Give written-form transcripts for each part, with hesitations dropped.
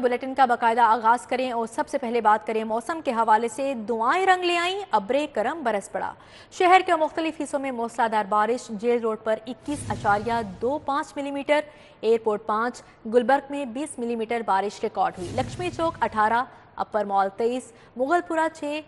Bulletin का बाकायदा आगाज करें और सबसे पहले बात करें मौसम के हवाले से। दुआएं रंग ले आईं, अब्रे करम बरस पड़ा। शहर के मुख्तलिफ हिस्सों में मूसलाधार बारिश। जेल रोड पर 21.25 मिलीमीटर, एयरपोर्ट 5, गुलबर्ग में 20 मिलीमीटर बारिश रिकॉर्ड हुई। लक्ष्मी चौक 18, अपर मॉल 23, मुगलपुरा 6,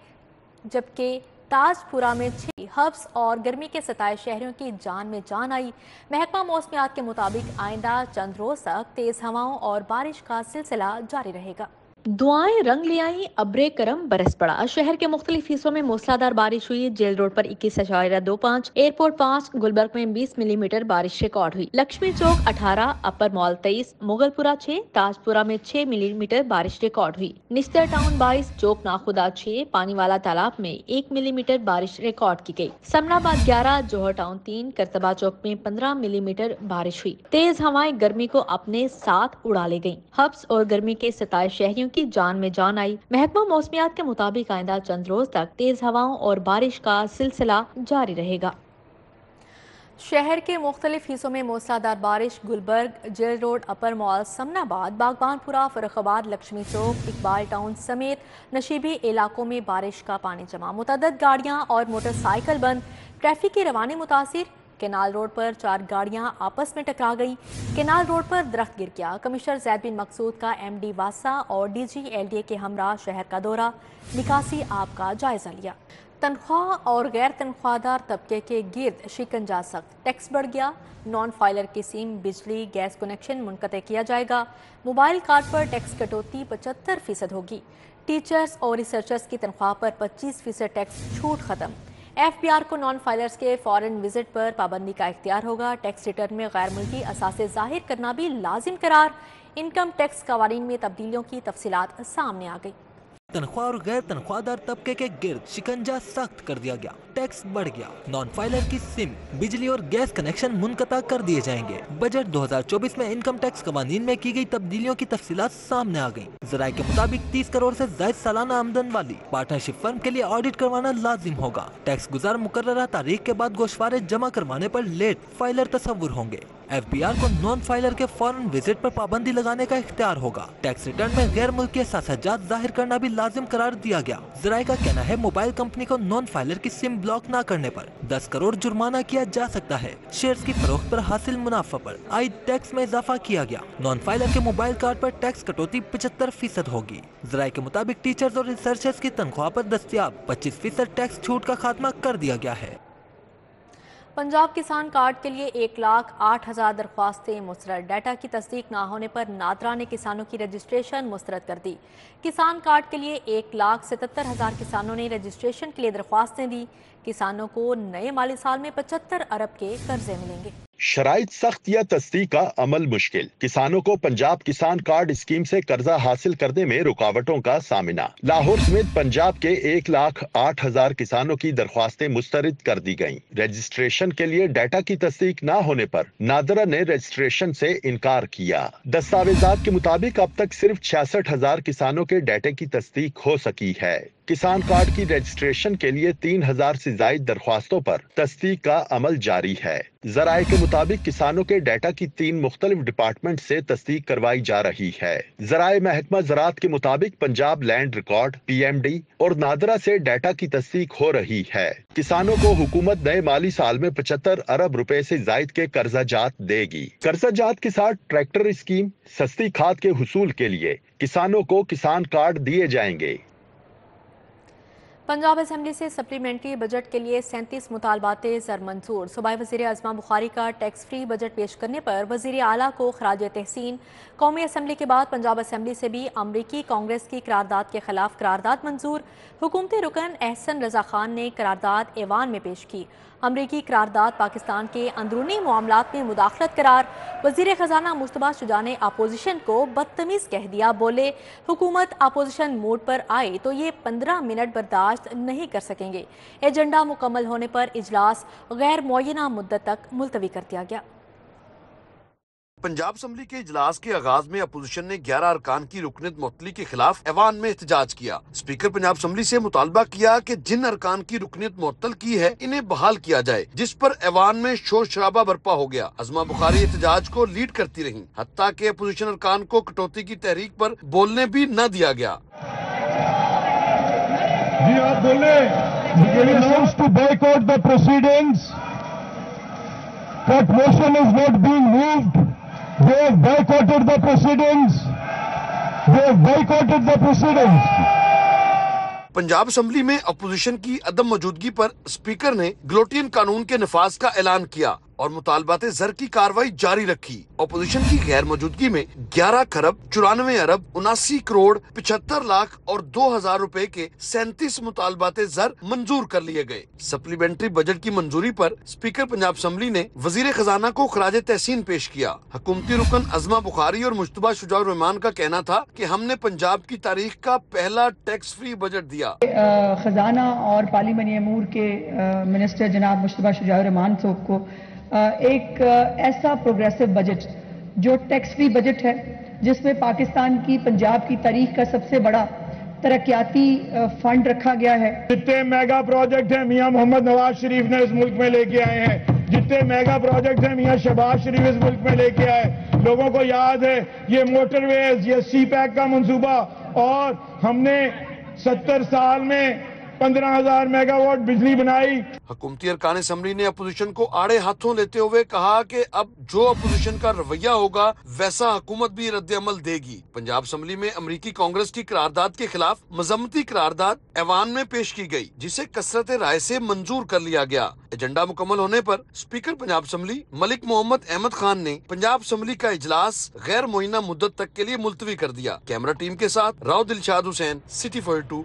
जबकि ताजपुरा में 6। हब्स और गर्मी के सताए शहरों की जान में जान आई। महकमा मौसमियात के मुताबिक आइंदा चंद रोज तक तेज हवाओं और बारिश का सिलसिला जारी रहेगा। दुआएं रंग ले आईं, अब्रे करम बरस पड़ा। शहर के मुख्तलिफ हिस्सों में मूसलाधार बारिश हुई। जेल रोड पर 21.25, एयरपोर्ट 5, गुलबर्ग में 20 मिलीमीटर बारिश रिकॉर्ड हुई। लक्ष्मी चौक 18, अपर मॉल 23, मुगलपुरा 6, ताजपुरा में 6 मिलीमीटर बारिश रिकॉर्ड हुई। निस्तर टाउन 22, चौक नाखुदा 6, पानी वाला तालाब में 1 मिलीमीटर बारिश रिकॉर्ड की गई। समनाबाद 11, जोहर टाउन 3, करतबा चौक में 15 मिलीमीटर बारिश हुई। तेज हवाएं गर्मी को अपने साथ उड़ा ले गयी। हब्स और गर्मी के सताए शहरियों की जान में जान आई। महकमा मौसमियात के मुताबिक आइंदा चंद रोज तक तेज हवाओं और बारिश का सिलसिला जारी रहेगा। शहर के मुख्तलिफ हिस्सों में मूसलाधार बारिश। गुलबर्ग, जेल रोड, अपर मॉल, समनाबाद, बागबानपुरा, फर्रुखाबाद, लक्ष्मी चौक, इकबाल टाउन समेत नशीबी इलाकों में बारिश का पानी जमा। मुतअद्दिद गाड़ियां और मोटरसाइकिल बंद। ट्रैफिक की रवानी मुतासिर। केनाल रोड पर 4 गाड़ियां आपस में टकरा गई। केनाल रोड पर दरख्त गिर गया। कमिश्नर जैद बिन मकसूद का MD वासा और DG LDA के हमरा शहर का दौरा। निकासी आप का जायजा लिया। तनख्वाह और गैर तनख्वाहदार तबके के गिर्द शिकंजा सख्त। टैक्स बढ़ गया। नॉन फाइलर की सिम, बिजली, गैस कनेक्शन मुनक़ते किया जाएगा। मोबाइल कार्ड पर टैक्स कटौती 75% होगी। टीचर्स और रिसर्चर्स की तनख्वाह पर 25% टैक्स छूट खत्म। FBR को नॉन फाइलर्स के फॉरेन विजिट पर पाबंदी का इख्तियार होगा। टैक्स रिटर्न में गैर मुल्की असासे जाहिर करना भी लाजिम करार। इनकम टैक्स कवानीन में तब्दीलियों की तफसीलात सामने आ गई। तनख्वाह और गैर तनख्वाहदार तबके के गिर्द शिकंजा सख्त कर दिया गया। टैक्स बढ़ गया। नॉन फाइलर की सिम, बिजली और गैस कनेक्शन मुनक़ता कर दिए जाएंगे। बजट 2024 में इनकम टैक्स कवानीन में की गई तब्दीलियों की तफसीलात सामने आ गयी। ज़राए के मुताबिक 30 करोड़ से ज़ायद सालाना आमदन वाली पार्टनरशिप फर्म के लिए ऑडिट करवाना लाजिम होगा। टैक्स गुजार मुकर्ररा तारीख के बाद गोशवारे जमा करवाने पर लेट फाइलर तस्वुर होंगे। FBR को नॉन फाइलर के फॉरेन विजिट पर पाबंदी लगाने का इख्तियार होगा। टैक्स रिटर्न में गैर मुल्की असासाजात जाहिर करना भी लाजिम करार दिया गया। ज़राए का कहना है मोबाइल कंपनी को नॉन फाइलर की सिम ब्लॉक न करने पर 10 करोड़ जुर्माना किया जा सकता है। शेयर्स की फरोख्त पर हासिल मुनाफा पर आयद टैक्स में इजाफा किया गया। नॉन फाइलर के मोबाइल कार्ड पर टैक्स कटौती 75% होगी। ज़राए के मुताबिक टीचर्स और रिसर्चर्स की तनख्वाह पर दस्तयाब 25% टैक्स छूट का खात्मा कर दिया गया है। पंजाब किसान कार्ड के लिए 1,08,000 दरख्वास्तें मुस्तरद। डाटा की तस्दीक ना होने पर नादरा ने किसानों की रजिस्ट्रेशन मुस्तरद कर दी। किसान कार्ड के लिए 1,77,000 किसानों ने रजिस्ट्रेशन के लिए दरख्वास्तें दी। किसानों को नए माली साल में 75 अरब के कर्जे मिलेंगे। शराइत सख्त या तस्दीक का अमल मुश्किल। किसानों को पंजाब किसान कार्ड स्कीम से कर्जा हासिल करने में रुकावटों का सामना। लाहौर समेत पंजाब के 1,08,000 किसानों की दरख्वास्तें मुस्तरद कर दी गयीं। रजिस्ट्रेशन के लिए डाटा की तस्दीक न होने पर नादरा ने रजिस्ट्रेशन से इनकार किया। दस्तावेजात के मुताबिक अब तक सिर्फ 66,000 किसानों के डाटे की तस्दीक हो सकी है। किसान कार्ड की रजिस्ट्रेशन के लिए 3,000 से ज्यादा दरख्वास्तों पर तस्दीक का अमल जारी है। ज़राए के मुताबिक किसानों के डाटा की 3 मुख्तलिफ डिपार्टमेंट से तस्दीक करवाई जा रही है। ज़राए महकमा ज़राअत के मुताबिक पंजाब लैंड रिकॉर्ड, PMD और नादरा से डाटा की तस्दीक हो रही है। किसानों को हुकूमत नए माली साल में 75 अरब रुपए से जायद के कर्जाजात देगी। कर्जाजात के साथ ट्रैक्टर स्कीम, सस्ती खाद के हुसूल के लिए किसानों को किसान कार्ड दिए जाएंगे। पंजाब असेंबली से सप्लीमेंट्री बजट के लिए 37 मुतालबातें ज़रमंजूर। सूबाई वज़ीर आज़मा बुखारी का टैक्स फ्री बजट पेश करने पर वज़ीर आला को खराज तहसीन। कौमी असम्बली के बाद पंजाब असम्बली से भी अमरीकी कांग्रेस की करारदाद के खिलाफ करारदाद मंजूर। हुकूमती रुकन एहसन रजा खान ने करारदाद ऐवान में पेश की। अमरीकी करारदाद पाकिस्तान के अंदरूनी मामलात में मुदाखलत करार। वज़ीर ख़जाना मुस्तफा शुजा ने अपोजिशन को बदतमीज़ कह दिया। बोले, हुकूमत अपोजिशन मूड पर आए तो ये 15 मिनट बर्दाश्त नहीं कर सकेंगे। एजेंडा मुकम्मल होने पर इजलास गैर मुअय्यना मुद्दत तक मुलतवी कर दिया गया। पंजाब असम्बली के इजलास के आगाज में अपोजिशन ने 11 अरकान की रुकनीत मुअत्तली के खिलाफ ऐवान में एहतजाज किया। स्पीकर पंजाब असम्बली से मुतालबा किया कि जिन अरकान की रुकनीत मुअत्तल की है इन्हें बहाल किया जाए, जिस पर ऐवान में शोर शराबा बरपा हो गया। अज़मा बुखारी एहतजाज को लीड करती रहीं, हत्ता कि अपोजिशन अरकान को कटौती की तहरीक पर बोलने भी न दिया गया। जी आप बोले to boycott the proceedings. That motion is not being moved. They have boycotted the proceedings. They have boycotted the proceedings. Punjab assembly में अपोजिशन की अदम मौजूदगी पर स्पीकर ने ग्लोटियन कानून के नफाज का ऐलान किया और मुतालबाते ज़र की कार्रवाई जारी रखी। अपोजिशन की गैर मौजूदगी में 11 खरब 94 अरब 79 करोड़ 75 लाख और 2000 रुपए के 37 मुतालबाते ज़र मंजूर कर लिए गए। सप्लीमेंट्री बजट की मंजूरी पर स्पीकर पंजाब असम्बली ने वजीर खजाना को खराज तहसीन पेश किया। हुकूमती रुकन अज़मा बुखारी और मुश्तबा शुजाउर रहमान का कहना था कि हमने पंजाब की तारीख का पहला टैक्स फ्री बजट दिया। खजाना और पार्लिमानी अमूर के मिनिस्टर जनाब मुश्तबा शुजाउर रहमान साहब को एक ऐसा प्रोग्रेसिव बजट जो टैक्स फ्री बजट है, जिसमें पाकिस्तान की पंजाब की तारीख का सबसे बड़ा तरक्याती फंड रखा गया है। जितने मेगा प्रोजेक्ट हैं मियां मोहम्मद नवाज शरीफ ने इस मुल्क में लेके आए हैं, जितने मेगा प्रोजेक्ट हैं मियां शहबाज शरीफ इस मुल्क में लेके आए, लोगों को याद है ये मोटरवेज, ये सी पैक का मंसूबा, और हमने 70 साल में 15,000 मेगावाट बिजली बनाई। हुकूमती अरकान असम्बली ने अपोजिशन को आड़े हाथों लेते हुए कहा कि अब जो अपोजिशन का रवैया होगा वैसा हुकूमत भी रद्द-ए-अमल देगी। पंजाब असम्बली में अमरीकी कांग्रेस की करारदाद के खिलाफ मजम्मती करारदाद ऐवान में पेश की गई, जिसे कसरत राय से मंजूर कर लिया गया। एजेंडा मुकम्मल होने पर स्पीकर पंजाब असम्बली मलिक मोहम्मद अहमद खान ने पंजाब असम्बली का इजलास गैर मुअय्यना मुद्दत तक के लिए मुलतवी कर दिया। कैमरा टीम के साथ राव दिलशाद हुसैन, सिटी 42।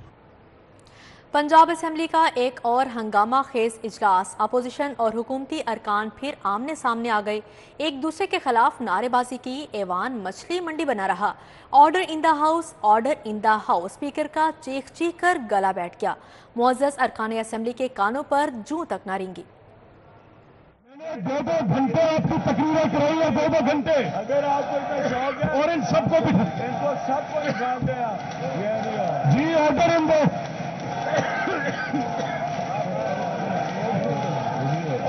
पंजाब असम्बली का एक और हंगामा खेज इजलास। अपोजिशन और हुकूमती अरकान फिर आमने सामने आ गए, एक दूसरे के खिलाफ नारेबाजी की। ऐवान मछली मंडी बना रहा। Order in the house, order in the house. Speaker का चीख चीख कर गला बैठ गया। मुअज़्ज़ज़ अरकान असम्बली के कानों पर जूं तक ना रेंगी। मैंने 2-2 घंटे आपकी तकरीरें कराई है, 2-2 घंटे। अगर आपको शौक है और इन सबको बिठा दें जी। Order in the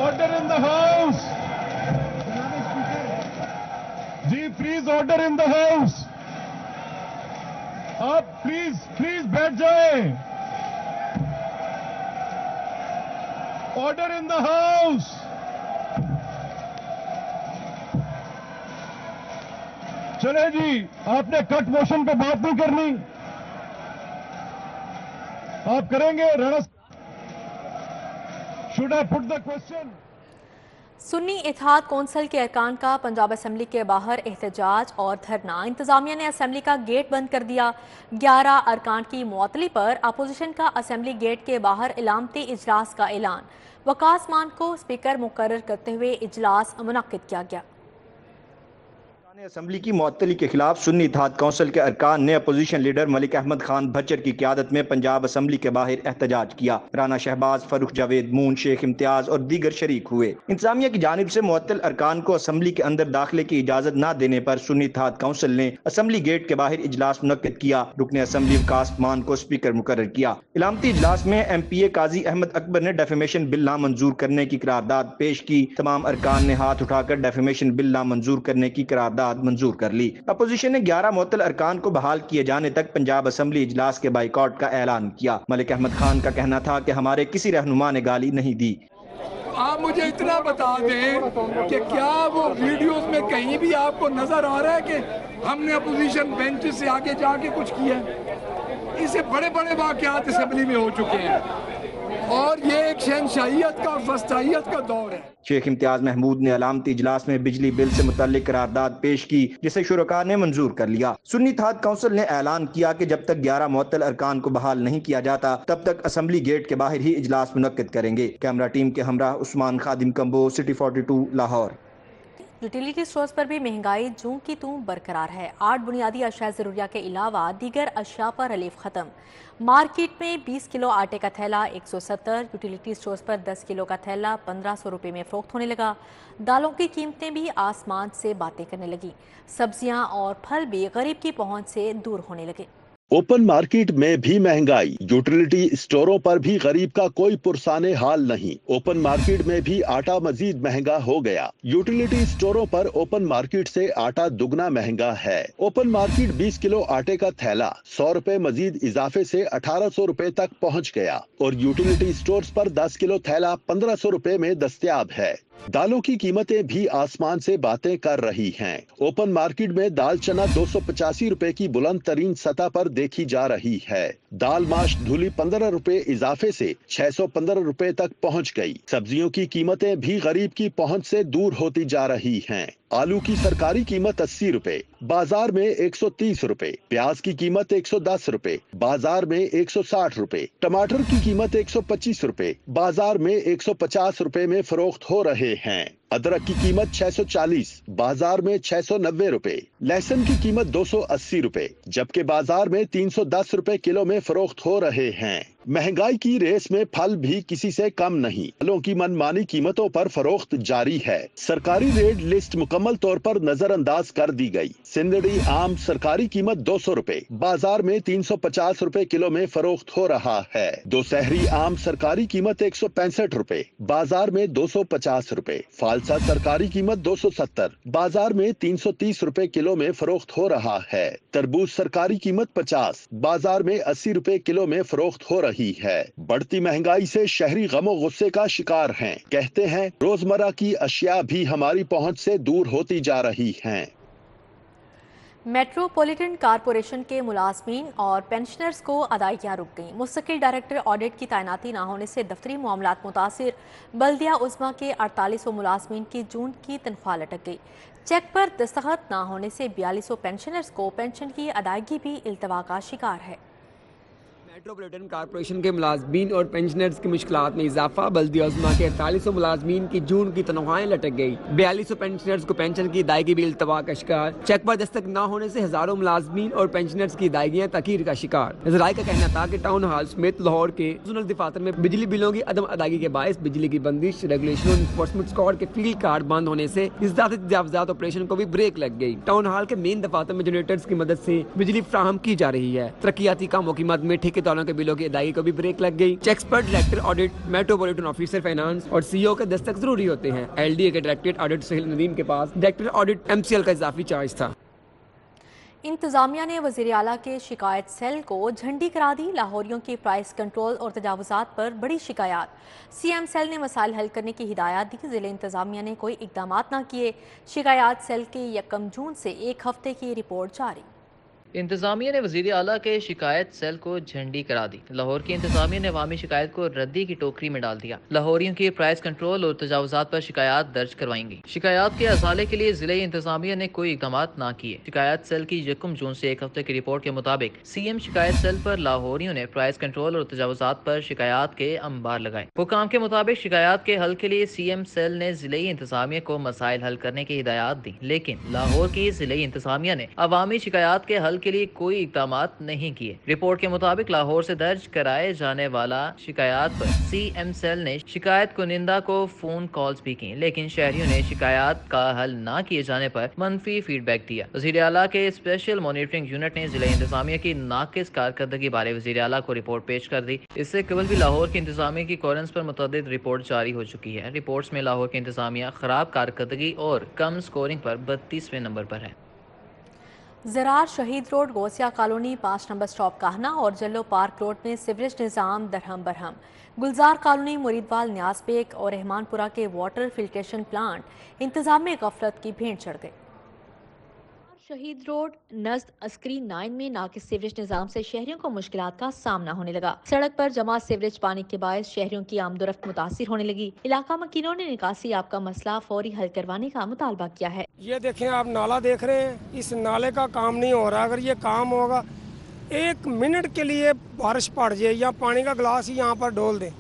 order in the house जी, please order in the house. आप प्लीज बैठ जाएं। Order in the house. चले जी, आपने कट मोशन पे बात नहीं करनी, आप करेंगे। Should I put the question? Sunni Ittehad council के अरकान का पंजाब असम्बली के बाहर एहतजाज और धरना। इंतजामिया ने असम्बली का गेट बंद कर दिया। 11 अरकान की मुअत्तली पर अपोजिशन का असम्बली गेट के बाहर इलामती इजलास का ऐलान। वकास मान को स्पीकर मुकर्रर करते हुए इजलास मुनक्किद किया गया। असम्बली की मुअत्तली के खिलाफ सुन्नी इत्तेहाद कौंसिल के अरकान ने अपोजिशन लीडर मलिक अहमद खान भच्चर की क़यादत में पंजाब असम्बली के बाहर एहतजाज किया। राना शहबाज, फरूख जावेद, मून, शेख इम्तियाज और दीगर शरीक हुए। इंतजामिया की जानिब से मुअत्तल अरकान को असम्बली के अंदर दाखिले की इजाजत न देने पर सुन्नी इत्तेहाद कौंसिल ने असम्बली गेट के बाहर इजलास मुनक्किद किया। रुकने असम्बली वकास मान को स्पीकर मुकर्रर किया। इलामती इजलास में MPA काजी अहमद अकबर ने डेफेमेशन बिल नामंजूर करने की करारदाद पेश की। तमाम अरकान ने हाथ उठाकर डेफेमेशन बिल नामंजूर करने की करारदाद मंजूर कर ली। अपोजिशन ने 11 मुअत्तल अरकान को बहाल किए जाने तक पंजाब असम्बली इजलास के बाइकआउट का ऐलान किया। मलिक अहमद खान का कहना था कि हमारे किसी रहनुमा ने गाली नहीं दी। आप मुझे इतना बता दें कि क्या वो वीडियोस में कहीं भी आपको नजर आ रहा है कि हमने अपोजिशन बेंच से आगे जाके कुछ किया? इससे बड़े बड़े वाक़यात असम्बली में हो चुके हैं और ये एक शहनशाहियत का, फस्ताहियत का दौर है। शेख इम्तियाज महमूद ने अलामती इजलास में बिजली बिल से मुताल्लिक करारदाद पेश की, जिसे शुरका ने मंजूर कर लिया। सुन्नी इत्तेहाद कौंसिल ने ऐलान किया कि जब तक 11 मुअत्तल अरकान को बहाल नहीं किया जाता तब तक असम्बली गेट के बाहर ही इजलास मुनक्किद करेंगे। कैमरा टीम के हमरा Usman Khadim Kamboh, city 42 Lahore. Utility stores पर भी महंगाई जूं की तूं बरकरार है। 8 बुनियादी अशिया ज़रूरिया के अलावा दीगर अशिया पर रिलीफ ख़त्म। मार्केट में 20 किलो आटे का थैला 170, यूटिलिटी स्टोर्स पर 10 किलो का थैला 1500 रुपये में फ़रोख्त होने लगा। दालों की कीमतें भी आसमान से बातें करने लगी। सब्जियां और फल भी गरीब की पहुंच से दूर होने लगे। ओपन मार्केट में भी महंगाई, यूटिलिटी स्टोरों पर भी गरीब का कोई पुरसाने हाल नहीं। ओपन मार्केट में भी आटा मजीद महंगा हो गया। यूटिलिटी स्टोरों पर ओपन मार्केट से आटा दुगना महंगा है। ओपन मार्केट 20 किलो आटे का थैला 100 रुपए मजीद इजाफे से 1800 रुपए तक पहुंच गया और यूटिलिटी स्टोर्स पर 10 किलो थैला 1500 रुपए में दस्तयाब है। दालों की कीमतें भी आसमान से बातें कर रही हैं। ओपन मार्केट में दाल चना 285 रुपए की बुलंद तरीन सतह पर देखी जा रही है। दाल माश धुली 15 रुपए इजाफे से 615 रुपए तक पहुंच गई। सब्जियों की कीमतें भी गरीब की पहुंच से दूर होती जा रही हैं। आलू की सरकारी कीमत 80 रुपए, बाजार में 130 रुपए। प्याज की कीमत 110 रुपए, बाजार में 160 रुपए। टमाटर की कीमत 125 रुपए, बाजार में 150 रुपए में फरोख्त हो रहे हैं। अदरक की कीमत 640, बाजार में 690 रुपए। लहसुन की कीमत 280 रुपए, जबकि बाजार में 310 रुपए किलो में फरोख्त हो रहे हैं। महंगाई की रेस में फल भी किसी से कम नहीं। फलों की मनमानी कीमतों पर फरोख्त जारी है। सरकारी रेट लिस्ट मुकम्मल तौर पर नजरअंदाज कर दी गई। सिंदड़ी आम सरकारी कीमत 200 रुपए, बाजार में 350 रुपए किलो में फरोख्त हो रहा है। दोशहरी आम सरकारी कीमत 165 रुपए, बाजार में 250 रुपए। फालसा सरकारी कीमत 270, बाजार में 330 रुपए किलो में फरोख्त हो रहा है। तरबूज सरकारी कीमत 50, बाजार में 80 रुपए किलो में फरोख्त हो रही है। बढ़ती महंगाई से शहरी गमो गुस्से का शिकार हैं। कहते हैं रोजमर्रा की अशिया भी हमारी पहुंच से दूर होती जा रही हैं। मेट्रोपॉलिटन कारपोरेशन के मुलाजमीन और पेंशनर्स को अदायगियाँ रुक गईं। मुस्तकिल डायरेक्टर ऑडिट की तैनाती न होने से दफ्तरी मामलात मुतासिर। बल्दिया उज़्मा के 4800 मुलाजमीन की जून की तनख्वाह लटक गई। चेक पर दस्तखत न होने से 4200 पेंशनर्स को पेंशन की अदायगी भी इल्तवा का शिकार है। मेट्रोपॉलिटन कारपोरेशन के मुलाजमीन और पेंशनर्स की मुश्किलात में इजाफा। बल्दिया उज़्मा के 4800 मुलाजमीन की जून की तनख्वाहें लटक गई। 4200 पेंशनर्स को पेंशन की अदायगी भी इल्तवा का शिकार। चेक पर दस्तखत न होने से हजारों मुलाजमीन और पेंशनर्स की अदायगियां तखीर का शिकार। ज़राए का कहना था कि टाउन हॉल समेत लाहौर के जोनल दफातर में बिजली बिलों की अदम अदायगी के बायस बिजली की बंदिश, रेगुलेशन और इन्फोर्समेंट स्क्वाड के फील्ड कार्ड बंद होने से इज़ाफती तजावुज़ात ऑपरेशन को भी ब्रेक लग गई। टाउन हॉल के मेन दफातर में जनरेटर्स की मदद से बिजली फ्राहम की जा रही है। तरक्याती कामों की मद में ठेकेदारों के बिलों की अदायगी को भी ब्रेक लग गई। चेक्स पर director audit, metropolitan officer finance और सीईओ के दस्तखत जरूरी होते हैं। एलडीए के डायरेक्टर ऑडिट सुहेल नदीम के पास डायरेक्टर ऑडिट एमसीएल का इजाफी चार्ज था। इंतजामिया ने वज़ीर आला के शिकायत सेल को झंडी करा दी। लाहौरियों की प्राइस कंट्रोल और तजावुज़ात पर बड़ी शिकायत। सीएम सेल ने मसाइल हल करने की हिदायत दी। ज़िले इंतजामिया ने कोई इकदाम न किए। शिकायत सेल की 1 जून से 1 हफ्ते की रिपोर्ट जारी। इंतजामिया ने वज़ीर आला के शिकायत सेल को झंडी करा दी। लाहौर की इंतजामिया ने अवामी शिकायत को रद्दी की टोकरी में डाल दिया। लाहौरियों की प्राइस कंट्रोल और तजावुज़ात पर शिकायत दर्ज करवाएंगी। शिकायत के अजाले के लिए जिले इंतजामिया ने कोई इकदाम न किए। शिकायत सेल की 1 जून से 1 हफ्ते की रिपोर्ट के मुताबिक सीएम शिकायत सेल पर लाहौरियों ने प्राइस कंट्रोल और तजावुज़ात पर शिकायत के अंबार लगाए। हुकाम के मुताबिक शिकायत के हल के लिए सीएम सेल ने जिले इंतजामिया को मसाइल हल करने की हिदायत दी, लेकिन लाहौर की जिले इंतजामिया ने अवामी शिकायत के हल के लिए कोई इकदाम नहीं किए। रिपोर्ट के मुताबिक लाहौर से दर्ज कराए जाने वाला शिकायत पर सीएम सेल ने शिकायत कुनिंदा को फोन कॉल्स भी की, लेकिन शहरियों ने शिकायत का हल न किए जाने पर मनफी फीडबैक दिया। वज़ीर आला के स्पेशल मॉनिटरिंग यूनिट ने जिला इंतजामिया की नाकिस कारकर्दगी बारे वज़ीर आला को रिपोर्ट पेश कर दी। इससे कबल भी लाहौर की इंतजामिया की कॉरेंस पर मुतअद्दिद रिपोर्ट जारी हो चुकी है। रिपोर्ट्स में लाहौर की इंतजामिया खराब कारकर्दगी और कम स्कोरिंग पर 32वें नंबर पर है। Zarrar Shaheed road, Ghausia colony, 5 number stop Kahna और जल्लो पार्क रोड में सीवरेज निज़ाम दरहम बरहम। गुलजार कॉलोनी, मुरीदवाल, न्याज बेग और रहमानपुरा के वाटर फिल्ट्रेशन प्लांट इंतजाम में गफलत की भेंट चढ़ गए। शहीद रोड नज़द अस्करी 9 में नाकिस सीवरेज निज़ाम से शहरियों को मुश्किलात का सामना होने लगा। सड़क पर जमा सीवरेज पानी के बायस शहरियों की आमदोरफ्त मुतासिर होने लगी। इलाका मकीनों ने निकासी आप का मसला फौरी हल करवाने का मुतालबा किया है। ये देखें, आप नाला देख रहे हैं, इस नाले का काम नहीं हो रहा। अगर ये काम होगा, 1 मिनट के लिए बारिश पड़ जाए या पानी का गिलास ही यहाँ पर डोल दें,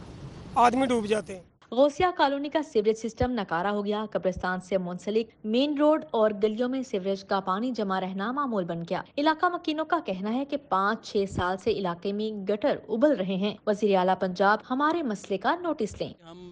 आदमी डूब जाते हैं। غوثیہ کالونی کا سیوریج سسٹم ناکارہ ہو گیا، قبرستان سے منسلک مین روڈ اور گلیوں میں سیوریج کا پانی جمع رہنا معمول بن گیا۔ علاقہ مکینوں کا کہنا ہے کہ 5-6 سال سے علاقے میں گٹر ابل رہے ہیں۔ وزیر اعلیٰ پنجاب ہمارے مسئلے کا نوٹس لیں۔ ہم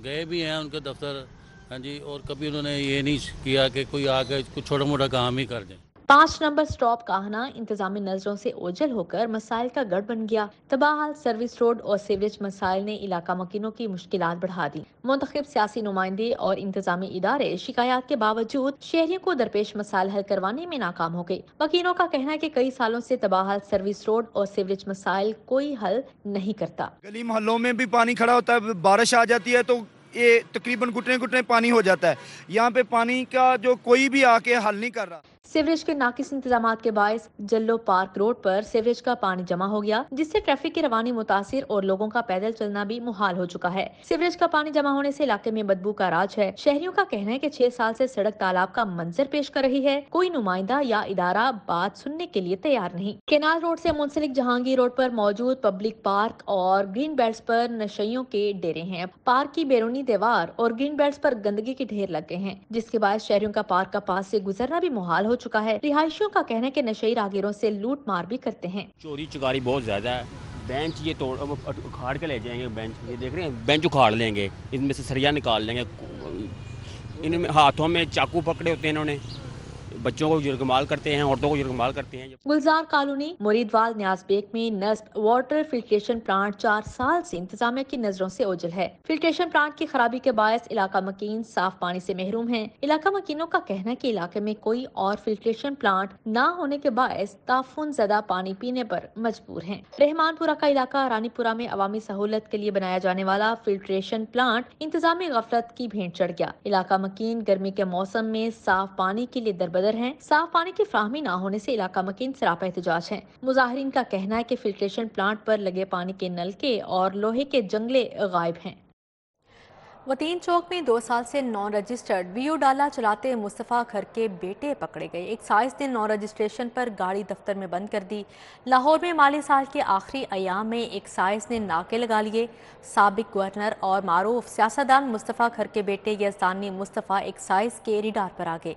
گئے بھی ہیں ان کے دفتر، ہاں جی، اور کبھی انہوں نے یہ نہیں کیا کہ کوئی آ کے کچھ چھوٹا موٹا کام ہی کر دیں۔ 5 نمبر سٹاپ کاہنا انتظامی نظروں سے اوجھل ہو کر مسائل کا گڑھ بن گیا۔ تباہ سروس روڈ اور سیوریج مسائل نے علاقہ مکینوں کی مشکلات بڑھا دی۔ منتخب سیاسی نمائندے اور انتظامی ادارے شکایات کے باوجود شہریوں کو درپیش مسائل حل کروانے میں ناکام ہو گئے۔ مکینوں کا کہنا ہے کہ کئی سالوں سے تباہ سروس روڈ اور سیوریج مسائل کوئی حل نہیں کرتا۔ گلی محلوں میں بھی پانی کھڑا ہوتا ہے، بارش آ جاتی ہے تو یہ تقریباً گھٹنے گھٹنے پانی ہو جاتا ہے۔ یہاں پہ پانی کا جو کوئی بھی آ کے حل نہیں کر رہا۔ سیوریج کے ناقص انتظامات کے باعث جلو پارک روڈ پر سیوریج کا پانی جمع ہو گیا، جس سے ٹریفک کی روانی متاثر اور لوگوں کا پیدل چلنا بھی محال ہو چکا ہے۔ سیوریج کا پانی جمع ہونے سے علاقے میں بدبو کا راج ہے۔ شہریوں کا کہنا ہے کہ 6 سال سے سڑک تالاب کا منظر پیش کر رہی ہے، کوئی نمائندہ یا ادارہ بات سننے کے لیے تیار نہیں۔ کینال روڈ سے منسلک جہانگیر روڈ پر موجود پبلک پارک اور گرین بیلٹس پر نشیوں کے ڈیرے ہیں۔ پارک کی بیرونی دیوار اور گرین بیلٹس پر گندگی کے ڈھیر لگ گئے ہیں، جس کے باعث شہریوں کا پارک کا پاس سے گزرنا بھی محال ہو چکا ہے۔ رہائشیوں کا کہنا ہے کہ نشئی راہگیروں سے لوٹ مار بھی کرتے ہیں۔ چوری چکاری بہت زیادہ ہے۔ بینچ یہ اکھاڑ کے لے جائیں گے، بینچ یہ دیکھ رہے ہیں، بینچ اکھاڑ لیں گے، ان میں سے سریا نکال لیں گے، ان میں ہاتھوں میں چاقو پکڑے ہوتے ہیں، انہوں نے بچوں کو یرغمال کرتے ہیں، عورتوں کو یرغمال کرتے ہیں۔ گلزار کالونی مریدوال نیاز بیگ میں نصب واٹر فلٹریشن پلانٹ 4 سال سے انتظامیہ کی نظروں سے اوجھل ہے۔ فلٹریشن پلانٹ کی خرابی کے باعث علاقہ مکین صاف پانی سے محروم ہیں۔ علاقہ مکینوں کا کہنا ہے کہ علاقے میں کوئی اور فلٹریشن پلانٹ نہ ہونے کے باعث تعفن زدہ پانی پینے پر مجبور ہیں۔ رحمان پورہ کا علاقہ رانی پورہ میں عوامی سہولت کے لیے بنایا جانے والا فلٹریشن پلانٹ انتظامی غفلت کی بھینٹ چڑھ گیا۔ علاقہ مکین گرمی کے موسم میں صاف پانی کے لیے دربدر ہیں۔ صاف پانی کی فراہمی نہ ہونے سے علاقہ مکین سراپا احتجاج ہیں۔ مظاہرین کا کہنا ہے کہ فلٹریشن پلانٹ پر لگے پانی کے نلکے اور لوہے کے جنگلے غائب ہیں۔ وطین چوک میں 2 سال سے نان رجسٹرڈ ویو ڈالا چلاتے مصطفیٰ کھر کے بیٹے پکڑے گئے۔ ایک سائنس نے نان رجسٹریشن پر گاڑی دفتر میں بند کر دی۔ لاہور میں مالی سال کے آخری ایام میں ایک سائنس نے ناکے لگا لیے۔ سابق گورنر اور معروف سیاستدان مصطفیٰ کھر کے بیٹے یزدانی مصطفیٰ ایک سائنس کے ریڈار پر آ گئے۔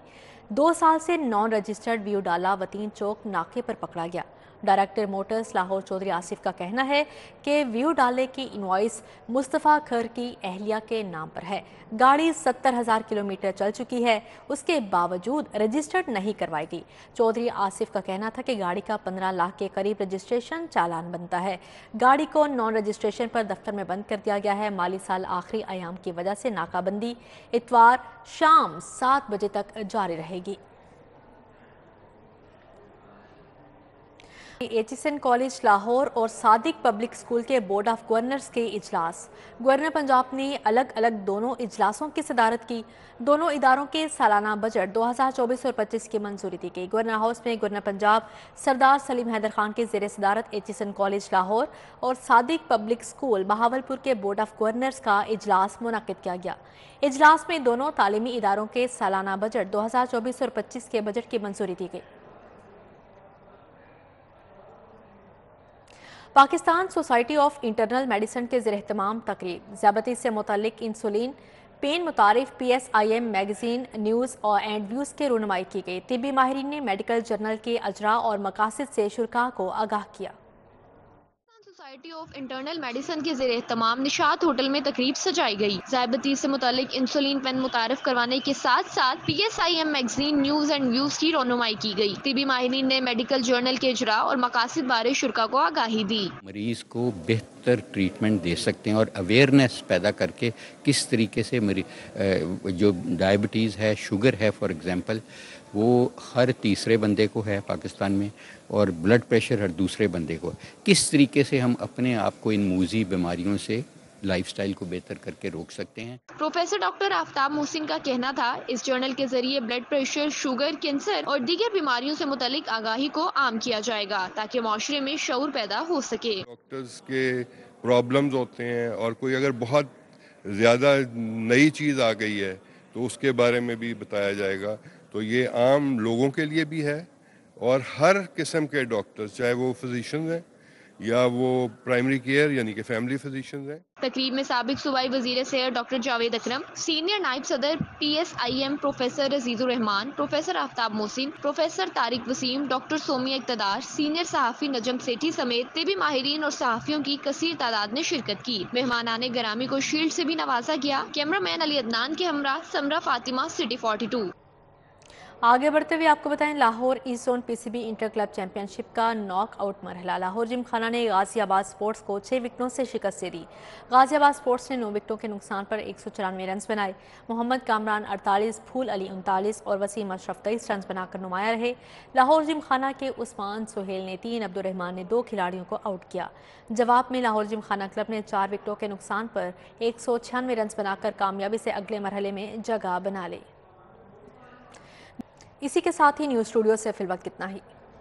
2 سال سے نان رجسٹرڈ ویو ڈالا وطین چوک ناکے پر پکڑا گیا۔ ڈائریکٹر موٹرز لاہور چودھری آصف کا کہنا ہے کہ ویو ڈالے کی انوائس مصطفیٰ کھر کی اہلیہ کے نام پر ہے۔ گاڑی 70,000 کلومیٹر چل چکی ہے، اس کے باوجود رجسٹرڈ نہیں کروائی گئی۔ چودھری آصف کا کہنا تھا کہ گاڑی کا 15 لاکھ کے قریب رجسٹریشن چالان بنتا ہے۔ گاڑی کو نان رجسٹریشن پر دفتر میں بند کر دیا گیا ہے۔ مالی سال آخری ایام کی وجہ سے ناکہ بندی اتوار شام 7 بجے تک جاری رہے گی۔ ایچیسن کالج لاہور اور صادق پبلک اسکول کے بورڈ آف گورنرز کے اجلاس۔ گورنر پنجاب نے الگ الگ دونوں اجلاسوں کی صدارت کی۔ دونوں اداروں کے سالانہ بجٹ 2024 اور 25 کی منظوری دی گئی۔ گورنر ہاؤس میں گورنر پنجاب سردار سلیم حیدر خان کے زیر صدارت ایچیسن کالج لاہور اور صادق پبلک اسکول بہاولپور کے بورڈ آف گورنرز کا اجلاس منعقد کیا گیا۔ اجلاس میں دونوں تعلیمی اداروں کے سالانہ بجٹ 2024 اور 25 کے بجٹ کی منظوری دی گئی۔ Pakistan society of internal medicine کے زیر اہتمام تقریب ذیابیطس سے متعلق انسولین پین متعارف PSIM magazine news and views کے رونمائی کی گئی۔ طبی ماہرین نے میڈیکل جرنل کے اجراء اور مقاصد سے شرکاء کو آگاہ کیا۔ سوسائٹی آف انٹرنل میڈیسن کے زیر اہتمام نشاط ہوٹل میں تقریب سجائی گئی۔ ذیابیطس سے متعلق انسولین پین متعارف کروانے کے ساتھ ساتھ PSIM magazine news and views کی رونمائی کی گئی۔ طبی ماہرین نے میڈیکل جرنل کے اجراء اور مقاصد بارے شرکاء کو آگاہی دی۔ مریض کو بہتر ٹریٹمنٹ دے سکتے ہیں اور اویئرنیس پیدا کر کے کس طریقے سے جو ڈائبٹیز ہے، شوگر ہے فار ایگزامپل، وہ ہر تیسرے بندے کو ہے پاکستان میں، اور بلڈ پریشر ہر دوسرے بندے کو، کس طریقے سے ہم اپنے آپ کو ان موذی بیماریوں سے لائف سٹائل کو بہتر کر کے روک سکتے ہیں۔ پروفیسر ڈاکٹر آفتاب محسن کا کہنا تھا اس جرنل کے ذریعے بلڈ پریشر، شوگر، کینسر اور دیگر بیماریوں سے متعلق آگاہی کو عام کیا جائے گا تاکہ معاشرے میں شعور پیدا ہو سکے۔ ڈاکٹرز کے پرابلمز ہوتے ہیں اور کوئی اگر بہت زیادہ نئی چیز آ گئی ہے تو اس کے بارے میں بھی بتایا جائے گا۔ تو یہ عام لوگوں کے لیے بھی ہے اور ہر قسم کے ڈاکٹرز، چاہے وہ فزیشنز ہیں या वो प्राइमरी केयर यानी कि फैमिली फिजिशियंस हैं। तकरीब में साबिक सूबाई वजीर सेहत डॉक्टर जावेद अकरम, सीनियर नायब सदर PSIM professor Azizur Rehman, professor Aftab Mohsin, professor Tariq Waseem, doctor Somia Iqtidar, senior सहाफ़ी नजम सेठी समेत तिबी माहिरीन और सहाफ़ियों की कसीर तादाद ने शिरकत की। मेहमानाने गरामी को शील्ड से भी नवाजा गया। कैमरामैन अली अदनान के हमरा समरा फातिमा, सिटी 42। आगे बढ़ते हुए आपको बताएं, Lahore east zone PCB inter club championship का नॉकआउट मरहला। लाहौर जिमखाना ने गाजियाबाद स्पोर्ट्स को 6 विकेटों से शिकस्त दे दी। गाजियाबाद स्पोर्ट्स ने 9 विकेटों के नुकसान पर 194 रन बनाए। मोहम्मद कामरान 48, फूल अली 39 और वसीम अशरफ 23 रन बनाकर नुमाया रहे। लाहौर जिमखाना के उस्मान सुहेल ने 3, अब्दुर्रहमान ने 2 खिलाड़ियों को आउट किया। जवाब में लाहौर जिमखाना क्लब ने 4 विकेटों के नुकसान पर 196 रन बनाकर कामयाबी से अगले मरहले में जगह बना ली। इसी के साथ ही न्यूज़ स्टूडियो से फिलहाल इतना ही।